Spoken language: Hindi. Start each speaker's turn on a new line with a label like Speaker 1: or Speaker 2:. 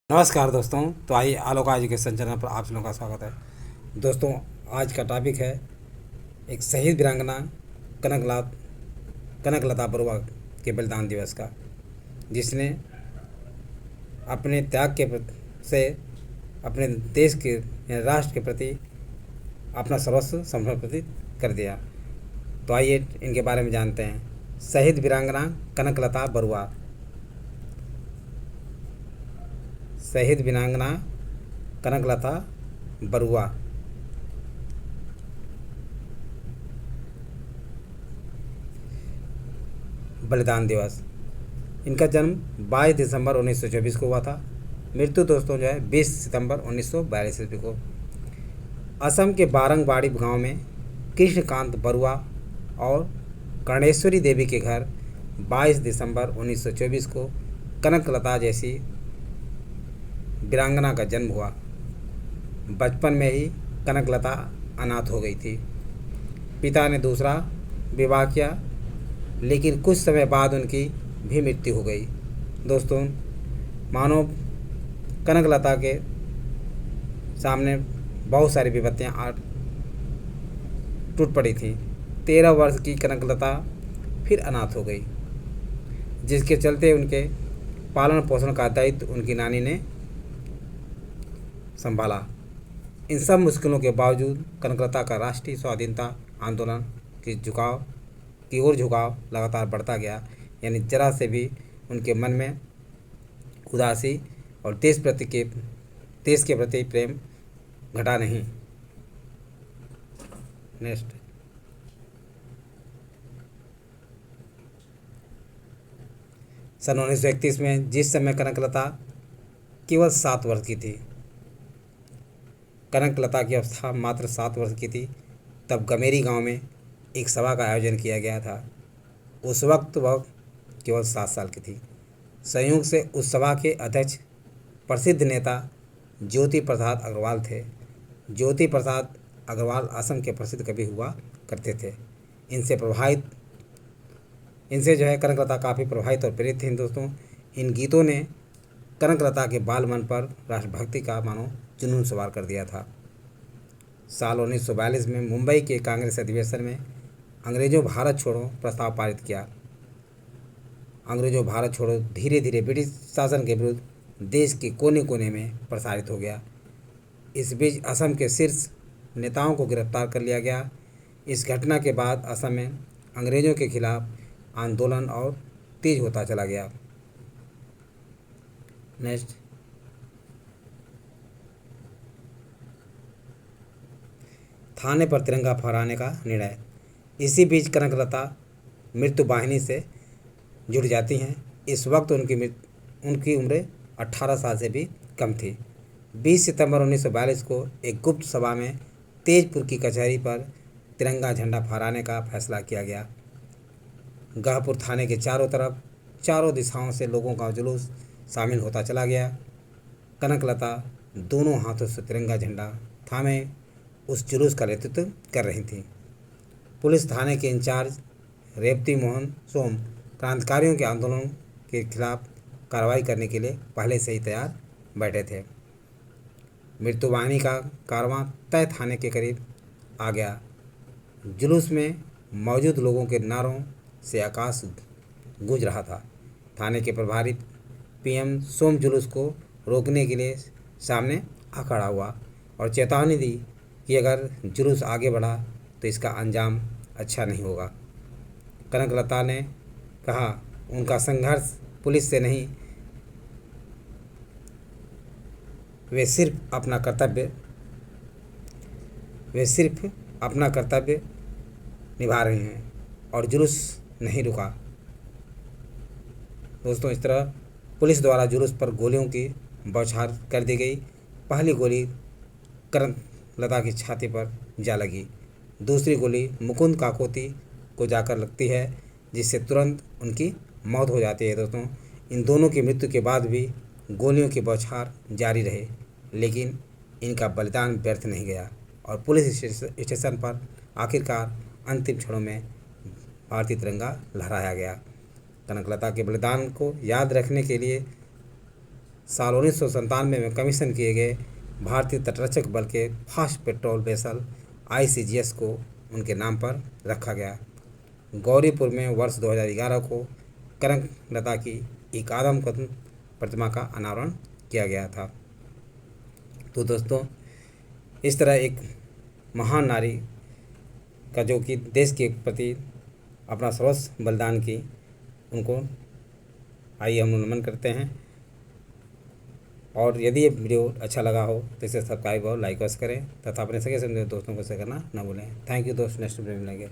Speaker 1: नमस्कार दोस्तों। तो आइए आलोका एजुकेशन चैनल पर आप लोगों का स्वागत है। दोस्तों, आज का टॉपिक है एक शहीद वीरांगना कनकलता बरुआ के बलिदान दिवस का, जिसने अपने त्याग के से अपने देश के यानी राष्ट्र के प्रति अपना सर्वस्व समर्पित कर दिया। तो आइए इनके बारे में जानते हैं। शहीद वीरांगना कनकलता बरुआ। शहीद वीरांगना कनकलता बरुआ बलिदान दिवस। इनका जन्म 22 दिसंबर 1924 को हुआ था। मृत्यु दोस्तों जो है 20 सितंबर 1942 ईस्वी को असम के बारंगबाड़ी गांव में कृष्णकांत बरुआ और कर्णेश्वरी देवी के घर 22 दिसंबर 1924 को कनकलता जैसी वीरांगना का जन्म हुआ। बचपन में ही कनकलता अनाथ हो गई थी। पिता ने दूसरा विवाह किया, लेकिन कुछ समय बाद उनकी भी मृत्यु हो गई। दोस्तों, मानो कनकलता के सामने बहुत सारी विपत्तियाँ टूट पड़ी थी। 13 वर्ष की कनकलता फिर अनाथ हो गई, जिसके चलते उनके पालन पोषण का दायित्व उनकी नानी ने संभाला। इन सब मुश्किलों के बावजूद कनकलता का राष्ट्रीय स्वाधीनता आंदोलन की ओर झुकाव लगातार बढ़ता गया। यानी जरा से भी उनके मन में उदासी और देश के प्रति प्रेम घटा नहीं। नेक्स्ट, सन 1931 में, जिस समय कनकलता केवल 7 वर्ष की थी, कनकलता की अवस्था मात्र 7 वर्ष की थी, तब गमेरी गांव में एक सभा का आयोजन किया गया था। उस वक्त वह केवल 7 साल की थी। संयोग से उस सभा के अध्यक्ष प्रसिद्ध नेता ज्योति प्रसाद अग्रवाल थे। ज्योति प्रसाद अग्रवाल असम के प्रसिद्ध कवि हुआ करते थे। इनसे जो है कनकलता काफ़ी प्रभावित और प्रेरित थी। दोस्तों, इन गीतों ने कनकलता के बाल मन पर राष्ट्रभक्ति का मानो जुनून सवार कर दिया था। साल 1942 में मुंबई के कांग्रेस अधिवेशन में अंग्रेजों भारत छोड़ो प्रस्ताव पारित किया। अंग्रेजों भारत छोड़ो धीरे धीरे ब्रिटिश शासन के विरुद्ध देश के कोने कोने में प्रसारित हो गया। इस बीच असम के शीर्ष नेताओं को गिरफ्तार कर लिया गया। इस घटना के बाद असम में अंग्रेजों के खिलाफ आंदोलन और तेज होता चला गया। नेक्स्ट, थाने पर तिरंगा फहराने का निर्णय। इसी बीच कनकलता मृत्यु वाहिनी से जुड़ जाती हैं। इस वक्त उनकी उम्र 18 साल से भी कम थी। 20 सितंबर 1942 को एक गुप्त सभा में तेजपुर की कचहरी पर तिरंगा झंडा फहराने का फैसला किया गया। गहपुर थाने के चारों तरफ चारों दिशाओं से लोगों का जुलूस शामिल होता चला गया। कनकलता दोनों हाथों से तिरंगा झंडा थामे उस जुलूस का नेतृत्व कर रही थी। पुलिस थाने के इंचार्ज रेवती मोहन सोम क्रांतिकारियों के आंदोलन के खिलाफ कार्रवाई करने के लिए पहले से ही तैयार बैठे थे। मृत्यु वाहिनी का कारवां तय थाने के करीब आ गया। जुलूस में मौजूद लोगों के नारों से आकाश गूंज रहा था। थाने के प्रभारी पीएम सोम जुलूस को रोकने के लिए सामने आ खड़ा हुआ और चेतावनी दी कि अगर जुलूस आगे बढ़ा तो इसका अंजाम अच्छा नहीं होगा। कनकलता ने कहा, उनका संघर्ष पुलिस से नहीं, वे सिर्फ अपना कर्तव्य निभा रहे हैं और जुलूस नहीं रुका। दोस्तों, इस तरह पुलिस द्वारा जुलूस पर गोलियों की बौछार कर दी गई। पहली गोली कनकलता की छाती पर जा लगी, दूसरी गोली मुकुंद काकोती को जाकर लगती है, जिससे तुरंत उनकी मौत हो जाती है। दोस्तों, इन दोनों की मृत्यु के बाद भी गोलियों की बौछार जारी रहे, लेकिन इनका बलिदान व्यर्थ नहीं गया और पुलिस स्टेशन पर आखिरकार अंतिम क्षणों में भारतीय तिरंगा लहराया गया। कनकलता के बलिदान को याद रखने के लिए साल 1997 में कमीशन किए गए भारतीय तटरक्षक बल के फास्ट पेट्रोल वेसल ICGS को उनके नाम पर रखा गया। गौरीपुर में वर्ष 2011 को कनकलता की एक आदमकद प्रतिमा का अनावरण किया गया था। तो दोस्तों, इस तरह एक महान नारी का जो कि देश के प्रति अपना सर्वस्व बलिदान की, उनको आइए हम नमन करते हैं। और यदि ये वीडियो अच्छा लगा हो तो इसे सब्सक्राइब और लाइक करें तथा अपने सगे दोस्तों को शेयर करना न भूलें। थैंक यू दोस्त, नेक्स्ट वीडियो में मिलेंगे।